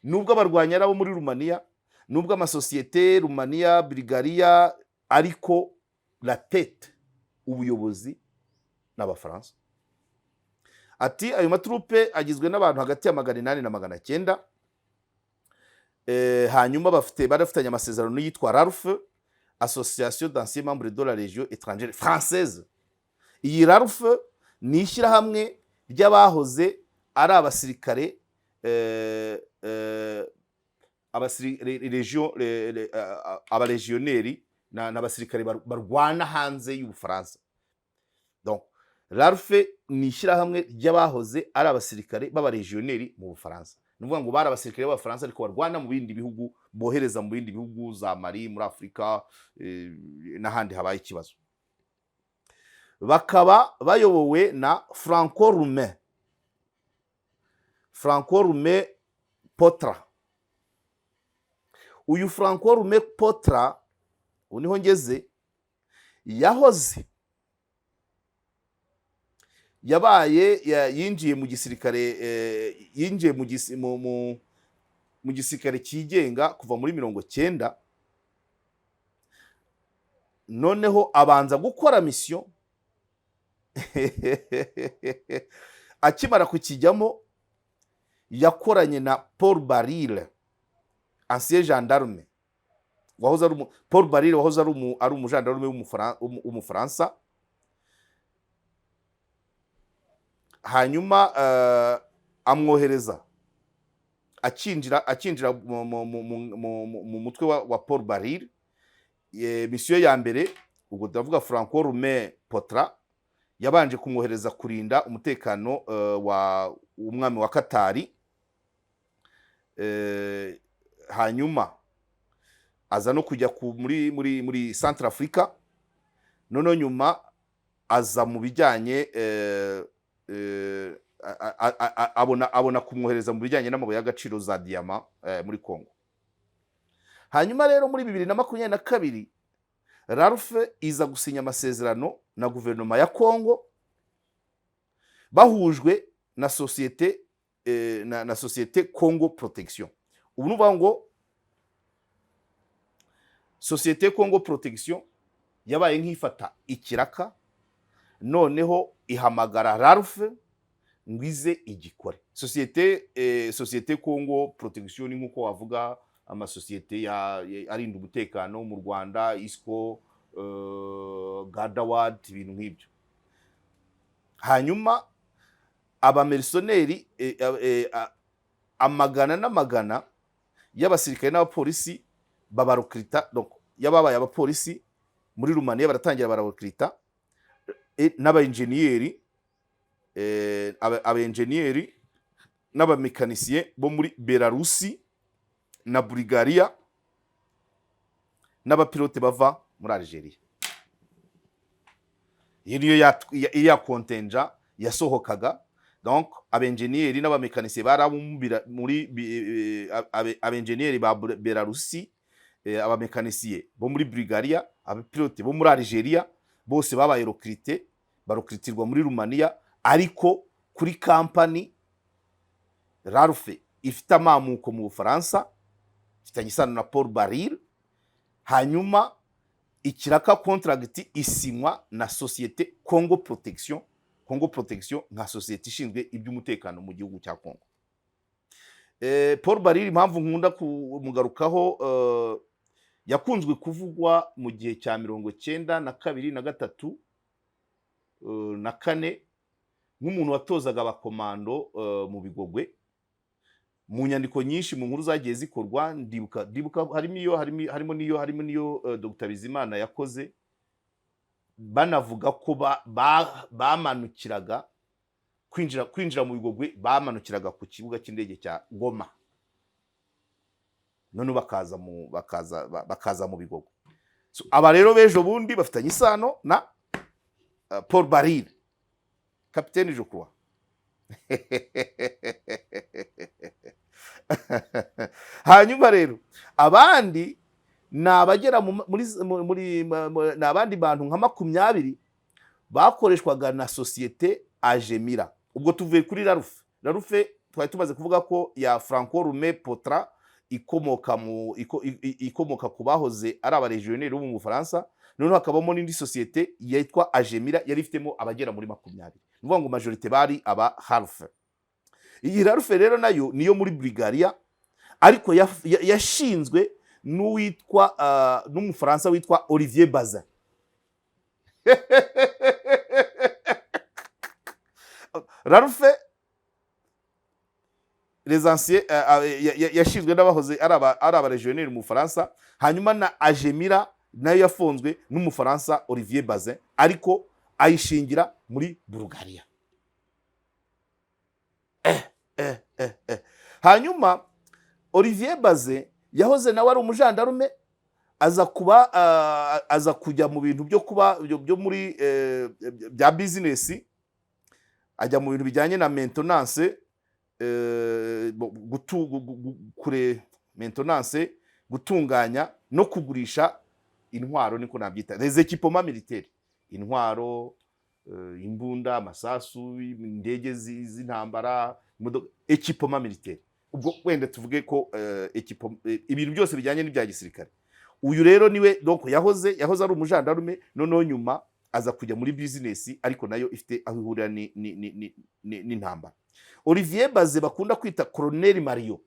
Nubwo abarwanya ari abo muri Rumaniya, nubwo amasosiyete Rumaniya, Bulgaria, ariko la tête ubuyobozi n'Abafaransa. Ati ayo matrupe agizwe n'abantu hagati ya 800 na 900. Hanyuma barafitanye amasezerano yitwa Ralphe, Association d'anciens membres de la Légion étrangère française. Iyi Ralphe ni ishyirahamwe ry'abahoze ari abasirikare abalegionnaires n'abasirikare barwana hanze y'Ubufaransa. Donc Ralphe ni ishyirahamwe ry'abahoze ari abasirikare b'abalegionnaires mu Bufaransa. Nuvuga ngo bari abasirikare b'Abafaransa ariko barwana mu bindi bihugu, bohereza mu bindi bihugu za Mali, muri Afrika n'ahandi habaye ikibazo. Bakaba bayobowe na Franco-Roumain Potra. Uyu Franco-Roumain Potra uniho ngeze yahoze yabaye yinjiye mu gisirikare yinjiye mu gisirikare cyigenga kuva muri 90. Noneho abanza gukora mission akimara kukijyamo yakoranye na Paul Baril, ancien gendarme wahoze ari Paul Baril wahoze ari umugendarme w'Umufaransa. Hanyuma amwohereza akinjira mu mutwe wa Paul Baril. Mission ya mbere ubwo ndavuga Franco-Roumain Potra yabanje kumwohereza kurinda umutekano wa umwami wa Katari. Hanyuma aza no kujya muri Central Africa. None nyuma aza mu bijyanye abona kumwohereza mu bijyanye n'amabuye y'agaciro za diamant muri Congo. Hanyuma rero muri 2022 Ralphe iza gusinya amasezerano na guverinoma ya Congo bahujwe na societe Congo Protection. Ubu nuvuga ngo Societe Congo Protection yabaye nk'ifata ikiraka, noneho ihamagara Ralphe ngwize igikore. Societe Congo Protection ni nkuko wavuga amasosiyete arinda umutekano mu Rwanda, ISCO, Gardawad, ibintu nk'ibyo. Hanyuma abamerceneri amagana n'amagana y'abasirikare n'abapolisi babarukrita. Donc yababaye abapolisi muri Rumaniya baratangira bararukrita n'abaengineeri abaengineeri n'abamekanisiye bo muri Belarusi na Bulgaria n'abapilote bava muri Algeria. Iyo ya kontenja yasohokaga. Donc abengineeri n'abamekanisiye barabumubira muri abengineeri ba Belarusi, abamekanisiye bo muri Bulgaria, abapilote bo muri Algeria, bose babaye barokritirwa muri Rumaniya, ariko kuri company Ralphe ifite amamuko mu Bufaransa, ifitanye isano na Paul Baril. Hanyuma ikiraka contract isinywa na Societe Congo Protection. Congo Protection nka societe ishinzwe iby'umutekano mu gihugu cya Congo. Paul Baril impamvu nkunda kumugarukaho, yakunzwe kuvugwa mu gihe cya 92 na 3 na 4 nk'umuntu watozaga abakomando mu Bigogwe. Mu nyandiko nyinshi mu nkuru zagiye zikorwa ndibuka harimo niyo Dr. Bizimana yakoze, banavuga ko bamanukiraga kwinjira mu Bigogwe, bamanukiraga ku kibuga cy'indege cya Goma, none bakaza mu Bigogwe. So aba rero bejo bundi bafitanye isano na Paul Baril, Capitaine je crois. hanyuma rero abandi ni abagera ni abandi bantu nka 20 bakoreshwaga na sosiyete Agemira. Ubwo tuvuye kuri Larufe twari tumaze kuvuga ko ya Franco Rume Potra ikomoka ku bahoze ari abaregionnaire bo mu Bufaransa, noneho hakabamo n'indi sosiyete yitwa Agemira yari ifitemo abagera muri 20. Nuvuga ngo majorite bari aba Larufe. Iyi Larufe rero nayo niyo muri Bulgaria, ariko yashinzwe n'umufaransa witwa Olivier Bazin. Larufe les anciens yashinzwe n'abahoze ari abaregionnaire mu Bufaransa, hanyuma na Agemira nayo yafonzwe n'umufaransa Olivier Bazin, ariko ayishingira muri Bulgaria. Hanyuma Olivier Bazin yahoze nawe ari umujandarume, aza kujya mu bintu byo muri bya business, ajya mu bintu bijyanye na maintenance, gutunganya no kugurisha intwaro, niko nabyita les équipements militaires, intwaro, imbunda, amasasu, indege z'intambara, équipements militaires. Ubwo wenda tuvuge ko ibintu byose bijyanye n'ibya gisirikare. Uyu rero niwe donc yahoze ari umujandarume, noneho nyuma aza kujya muri business, ariko nayo ifite aho ihurira n'intambara. Olivier Bazin bakunda kwita Colonel Mario,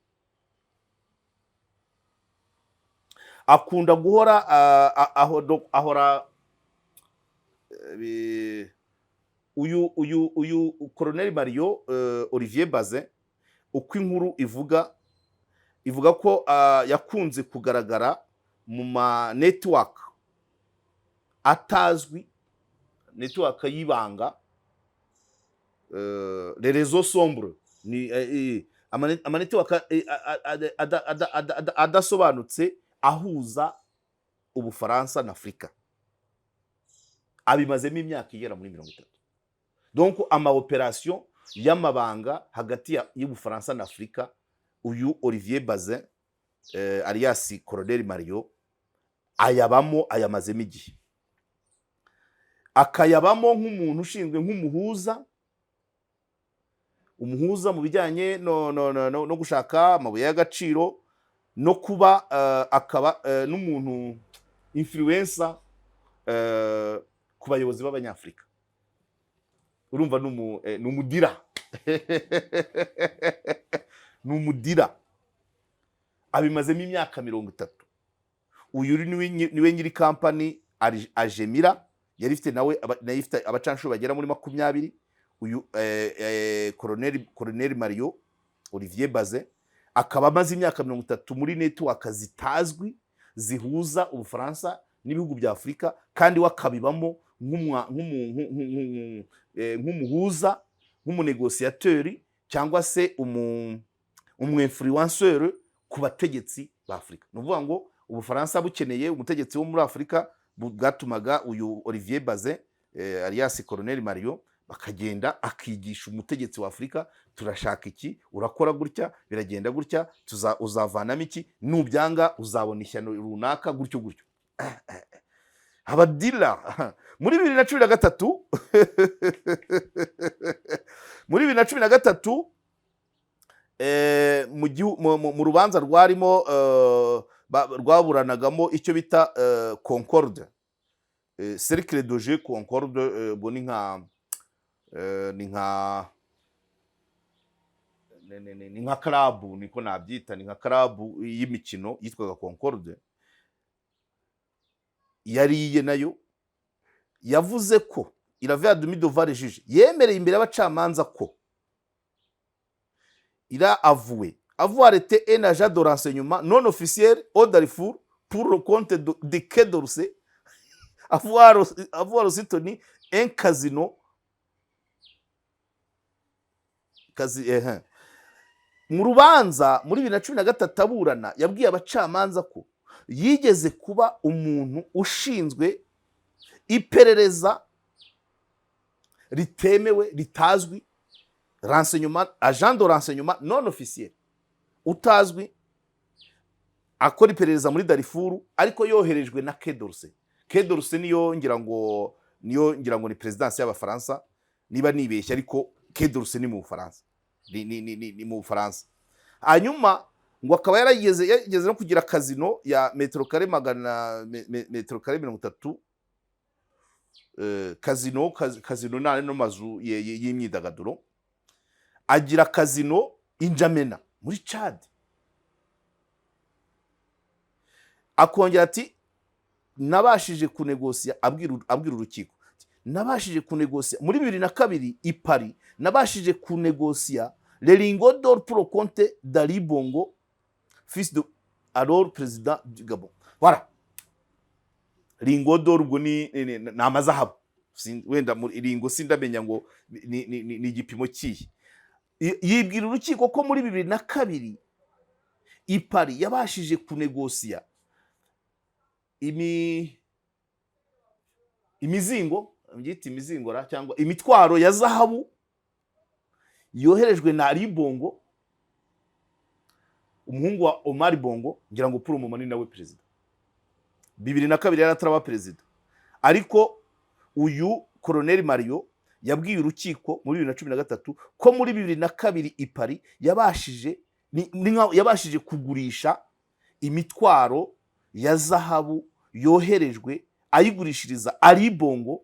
akunda guhora ahora uyu Colonel Mario Olivier Bazin, uko inkuru ivuga ko yakunze kugaragara mu ma network atazwi, network y'ibanga, les réseaux sombres, ni ama network adasobanutse ahuza Ubufaransa na Afrika. Abimazemo imyaka igera muri 30. Donc ama operation y'amabanga hagati y'Ubufaransa na Afrika, uyu Olivier Bazin alias Colonel Mario ayamazemo igihe, akayabamo nk'umuntu ushinzwe umuhuza mu bijyanye no gushaka amabuye y'agaciro, no kuba akaba n'umuntu influencer ku bayobozi b'Abanyafrika. Urumva n'umudira n'umudira, abimazemo imyaka 30. Uyu niwe nyiri company Agemira, yari ifite nawe abacanshu bagera muri 20. Uyu Colonel Mario Olivier Bazin akaba amaze imyaka 30 muri network zitazwi zihuza Ubufaransa n'ibihugu bya Afrika, kandi wakabibamo nk'umuhuza, nk'umunegociateur, cyangwa se umu-influenceur ku bategetsi ba Afrika. Nuvuga ngo Ubufaransa bukeneye umutegetsi wo muri Afrika, bwatumaga uyu Olivier Bazin alias Colonel Mario bakagenda akigisha umutegetsi wa Afrika, turashaka iki, urakora gutya, biragenda gutya, uzavanamo iki, nubyanga uzabona ishyano runaka, gutyo gutyo. Abadila muri 2013 muri 2013 mu rubanza rwaburanagamo icyo bita Concorde, Cercle de Jeu Concorde, bo ni nka club, niko nabyita, ni nka club y'imikino yitwaga Concorde. Yariye nayo yavuze ko iravya demi devoir juge, yemereye imbere y'abacamanza ko ira avoir été un agent de renseignement non officiel au Darfour pour le compte de Quai d'Orsay, avoir aussi tenu un casino mu rubanza muri 2013 aburana, yabwiye abacamanza ko yigeze kuba umuntu ushinzwe iperereza ritemewe, ritazwi, renseignement, agent de renseignement non officiel utazwi, akora iperereza muri Darifuru ariko yoherejwe na Quai d'Orsay. Quai d'Orsay niyo ngira ngo ni presidence y'Abafaransa, niba nibeshya, ariko Quai d'Orsay ni mu Bufaransa, ni mu Bufaransa. Hanyuma ngo akaba yarageze no kugira casino ya metero kare 30, casino nane no mazu y'imyidagaduro. Agira casino Injamena muri Chad. Akongera ati nabashije kunegosia, abwira urukiko, nabashije kunegosia muri 2002 i Paris, nabashije kunegosia le lingot d'or pour le compte d'Ali Bongo, fils de alors président du Gabon. Voilà. Lingot d'or ubwo ni amazahabu, wenda muri lingo sindamenya ngo ni igipimo kihe. Yibwira urukiko ko muri 2002 i Paris yabashije kunegosia imizingo, mbyita imizingora cyangwa imitwaro ya zahabu yoherejwe na Ali Bongo, umuhungu wa Omar Bongo, ngira ngo pour moment ni nawe president. 2002 yarataraba president, ariko uyu Colonel Mario yabwiye urukiko muri 2013 ko muri 2002 i Paris yabashije kugurisha imitwaro ya zahabu yoherejwe, ayigurishiriza Ali Bongo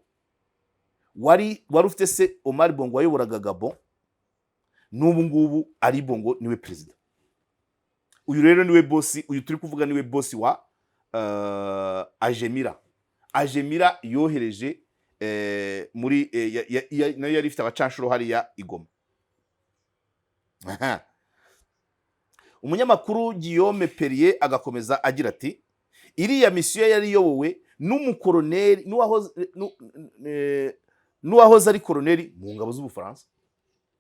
wari ufite se Omar Bongo wayoboraga Gabon. N'ubu ngubu Ali Bongo niwe president. Uyu rero niwe boss, uyu turi kuvuga niwe boss wa Agemira yohereje muri nayo yari ifite abacanshuro hariya Igoma. Umunyamakuru Guillaume Perrier agakomeza agira ati iriya misiyo yari yobowe n'umukoroneri n'uwahoze ari koroneri mu ngabo z'Ubufaransa.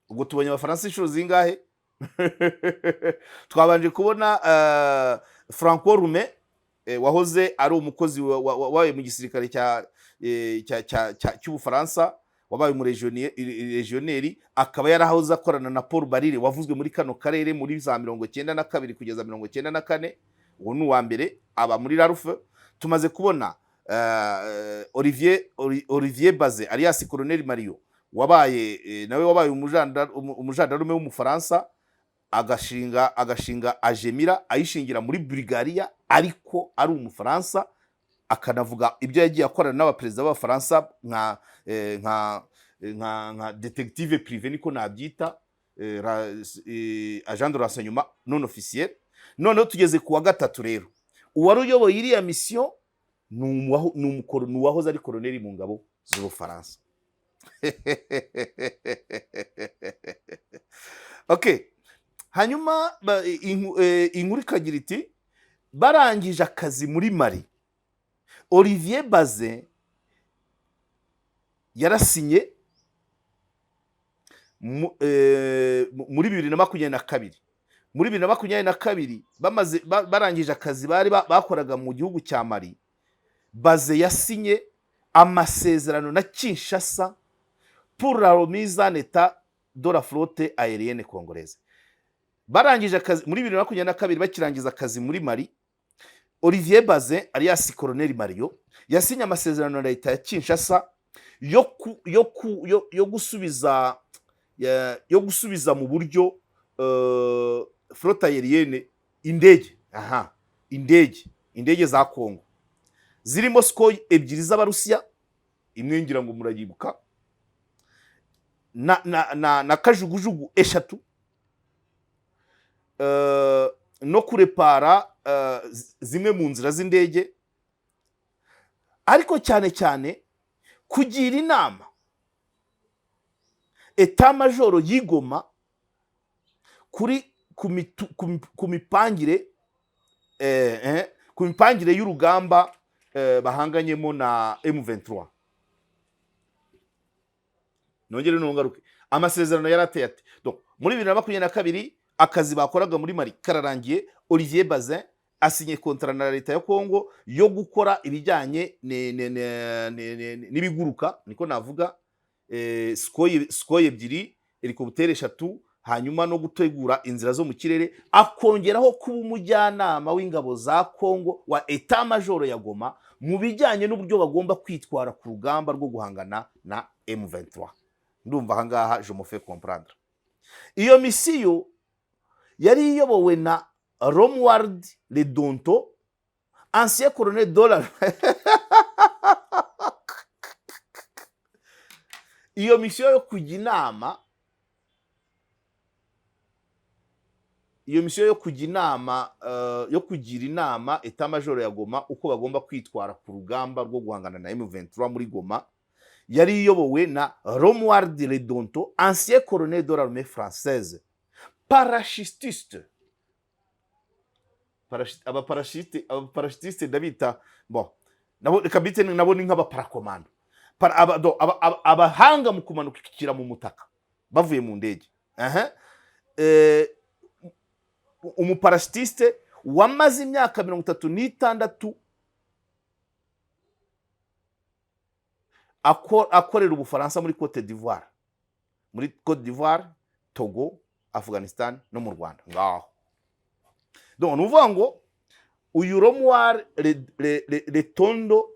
Ubwo tubonye Abafaransa inshuro zingahe? Twabanje kubona Franco Roume wahoze ari umukozi wabaye mu gisirikare cy'Ubufaransa, wabaye mu regioneri, akaba yarahoze akorana na Paul Barire wavuzwe muri kano karere muri za 92 kugeza 94. Uwo ni uwa mbere aba muri Larufe. Tumaze kubona Olivier Bazé alias Colonel Mario nawe wabaye umujandarume w'Umufaransa, agashinga Agemira, ayishingira muri Bulgaria, ariko ari Umufaransa, akanavuga ibyo yagiye akorana n'abaperezida b'Abafaransa nka detective privé, niko nabyita, agent de renseignement non officiel. Noneho tugeze kuwa gatatu rero, uwari uyoboye iriya mission ni uwahoze ari koroneri mu ngabo z'Ubufaransa. Okay, hanyuma inkuru ikagira iti barangije akazi muri Mali, Olivier Bazin yarasinye muri 2022. Muri 2022 barangije akazi bari bakoraga mu gihugu cya Mali, Bazin yasinye amasezerano na Kinshasa pour la remise en état de la flotte aérienne congolaise. Barangije akazi muri 2022, bakirangiza akazi muri Mali, Olivier Bazin alias Colonel Mario yasinye amasezerano na leta ya Kinshasa yo gusubiza mu buryo flotte aérienne, indege za Kongo zirimo Sukhoi 2 z'Abarusiya, imwe ngira ngo murayibuka, na kajugujugu 3, no kurepara zimwe mu nzira z'indege, ariko cyane kugira inama Etat Major y'Igoma ku mipangire y'urugamba bahanganyemo na M23. Nongere nongaruke, amasezerano yarateye ati donc muri 2022 akazi bakoraga muri Mali kararangiye. Olivier Bazin asinye contrat na leta ya Kongo yo gukora ibijyanye n'ibiguruka, niko navuga, Sukhoi 2 helicopter 3 hanyuma no gutegura inzira zo mu kirere, akongeraho kuba umujyanama w'ingabo za Kongo wa etat major ya Goma mu bijyanye n'uburyo bagomba kwitwara ku rugamba rwo guhangana na M23. Ndumva ahangaha je me fais comprendre. Iyo misiyo yari iyobowe na Romuald Ledonto, ancien colonel dollar. Iyo misiyo yo kujya inama, yo kugira inama etat major ya Goma uko bagomba kwitwara ku rugamba rwo guhangana na M23 muri Goma, yari iyobowe na Romuald Ledonto, ancien colonel de l'armée française, parachutiste. Abaparachutiste ndabita bon, nabo kabite nabo ni nk'abaparakomando, abahanga mu kumanukira mu mutaka bavuye mu ndege. Umuparachutiste wamaze imyaka 36 akorera Ubufaransa muri Côte d'Ivoire, Togo, Afghanistan no mu Rwanda ngaho. Donc nuvuga ngo uyu Romuald Ledonto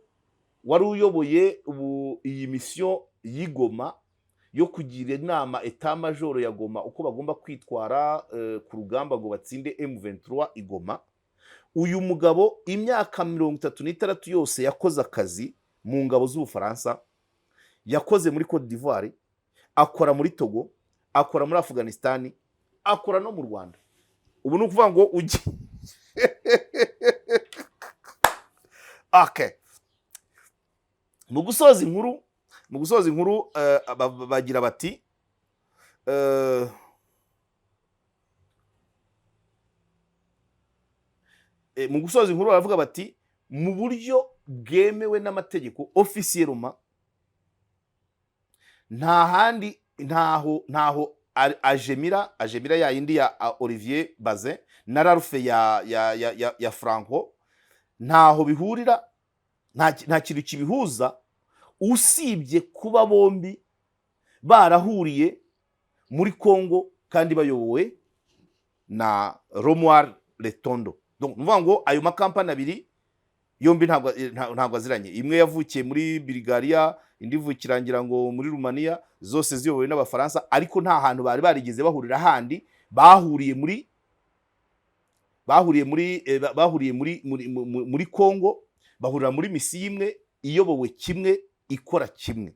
wari uyoboye iyi mission y'Igoma yo kugira inama etat major ya Goma uko bagomba kwitwara ku rugamba ngo batsinde M23 Igoma. Uyu mugabo imyaka 36 yose yakoze akazi mu ngabo z'Ubufaransa, yakoze muri Côte d'Ivoire, akora muri Togo, akora muri Afghanistan, akora no mu Rwanda. Ubu nukuvuga ngo ugi okay. Mu gusoza inkuru bagira bati mu gusoza inkuru baravuga bati mu buryo bwemewe n'amategeko officiellement ntaho Agemira ya yindi ya Olivier Bazin na Ralphe ya Franco ntaho bihurira, nta kintu kibihuza usibye kuba bombi barahuriye muri Kongo kandi bayobowe na Romuald Ledonto. Donc nuvuga ngo ayo makampani abiri yombi ntabwo aziranye. Imwe yavukiye muri Bulgaria, indi vukirangira ngo muri Rumania, zose ziyobowe n'Abafaransa, ariko nta hantu bari barigeze bahurira handi. Bahuriye muri Kongo, bahurira muri misi imwe iyobowe kimwe ikora kimwe.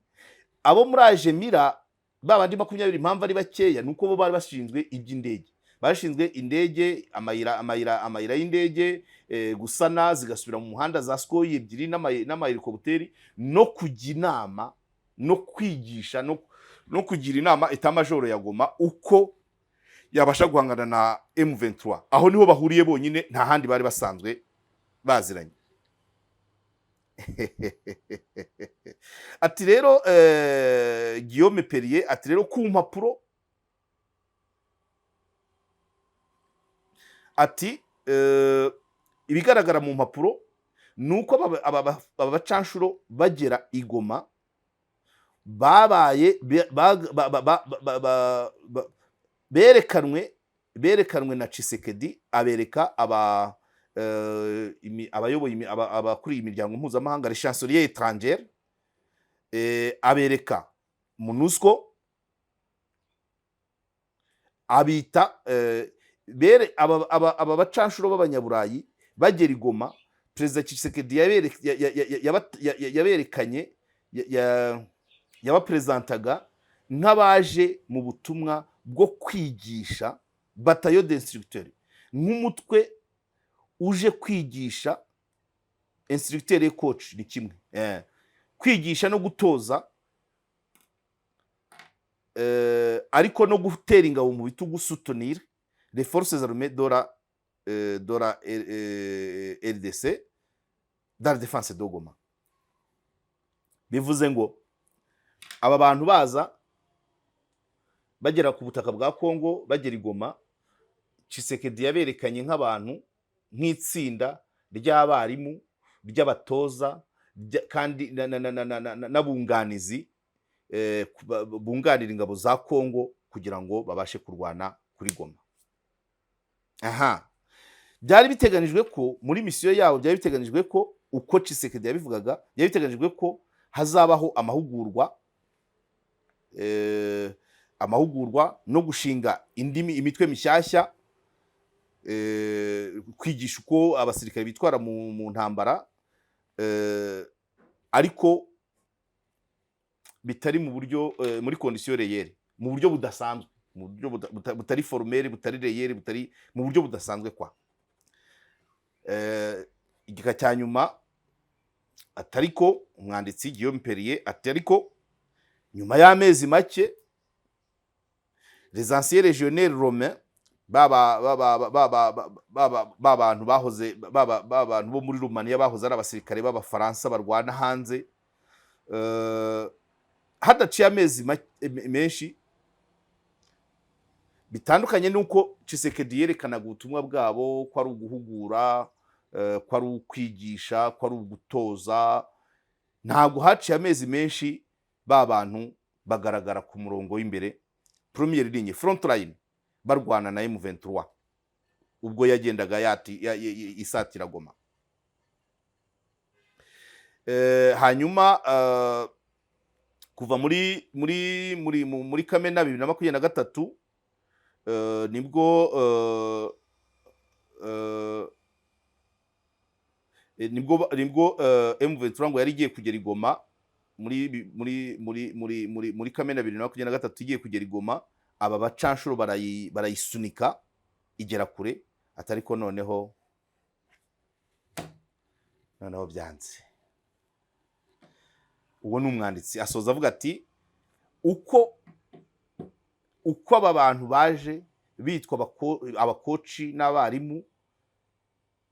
Abo muri Agemira babandi 20 impamvu ari bakeya nuko bo bari bashinzwe iby'indege, bashinzwe indege, amayira y'indege, gusana zigasubira mu muhanda za Skoy ebyiri n'amahelikopteri, no kujya inama no kwigisha no kugira inama etat major ya Goma uko yabasha guhangana na M23. Aho niho bahuriye bonyine, nta handi bari basanzwe baziranye. Ati rero Guillaume Perrier ati rero ku mpapuro ati ibigaragara mu mpapuro nuko aba bacanshuro bagera Igoma babaye berekanwe na Tshisekedi, abereka abayoboye abakuriye imiryango mpuzamahanga, les chanceliers étrangers, abereka MONUSCO, abita aba bacanshuro b'abanyaburayi bagera Igoma. Perezida Tshisekedi yaberekanye yabapresentaga nk'abaje mu butumwa bwo kwigisha bataillon d'instructeurs, nk'umutwe uje kwigisha. Instructeur et coach ni kimwe, kwigisha no gutoza, ariko no gutera ingabo mu bitugu, soutenir les forces armées de la RDC dans la défense de Goma. Bivuze ngo aba bantu baza bagera ku butaka bwa Kongo, bagera Igoma, Tshisekedi yaberekanye nk'abantu, nk'itsinda ry'abarimu, ry'abatoza kandi n'abunganizi bunganira ingabo za Kongo kugira ngo babashe kurwana kuri Goma. Aha, byari biteganijwe ko muri misiyo yabo byari biteganijwe ko uko Tshisekedi yabivugaga, byari biteganijwe ko hazabaho amahugurwa no gushinga imitwe mishyashya, kwigisha uko abasirikare bitwara mu ntambara, ariko bitari mu buryo muri condition réelle, mu buryo budasanzwe, mu buryo butari formel, butari réelle, butari mu buryo budasanzwe kwa. Igika cya nyuma atariko umwanditsi Guillaume Perrier atariko nyuma y'amezi make les anciens légionnaires romains bantu bahoze bantu bo muri Rumaniya bahoze ari abasirikare b'Abafaransa barwana hanze, hadaciye amezi menshi, bitandukanye nuko Tshisekedi yerekanaga ubutumwa bwabo ko ari uguhugura, ko ari ukwigisha, ko ari ugutoza. Ntabwo haciye amezi menshi bantu bagaragara ku murongo w'imbere, première ligne, front line, barwana na M23 ubwo yagendaga isatira Goma. Hanyuma kuva muri Kamena 2023 nibwo M23 ngo yari igiye kugera i Goma muri Kamena 2023 igiye kugera i Goma. Aba bacanshuro barayisunika igera kure, atariko noneho byanze. Uwo ni umwanditsi asoza avuga ati uko aba bantu baje bitwa abakoci n'abarimu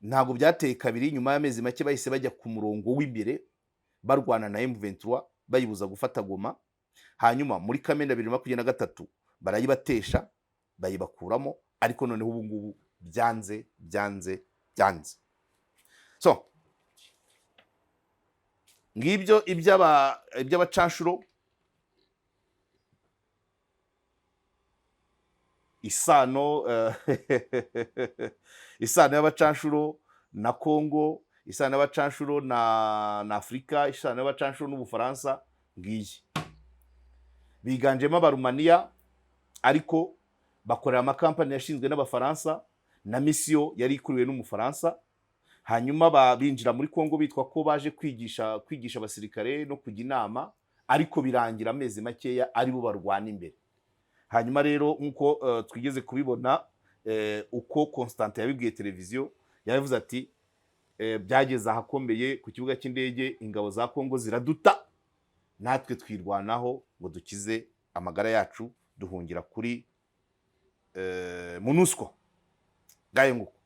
ntabwo byateye kabiri, nyuma y'amezi make bahise bajya ku murongo w'imbere barwana na M23 bayibuza gufata Goma. Hanyuma muri Kamena 2023 barayibatesha bayibakuramo, ariko noneho ubu ngubu byanze. So ngibyo iby'abacanshuro, isano y'abacanshuro na Congo, isano y'abacanshuro na Afurika, isano y'abacanshuro n'Ubufaransa. Ngiyi biganjemo Abarumaniya, ariko bakorera amakampani yashinzwe n'Abafaransa na misiyo yari ikuriwe n'Umufaransa. Hanyuma binjira muri Congo bitwa ko baje kwigisha abasirikare no kujya inama, ariko birangira amezi makeya ari bo barwana imbere. Hanyuma rero nkuko twigeze kubibona, uko Constantin yabibwiye televiziyo, yavuze ati byageze ahakomeye ku kibuga cy'indege, ingabo za Congo ziraduta, natwe twirwanaho ngo dukize amagara yacu, duhungira kuri MONUSCO. Ngaye nguko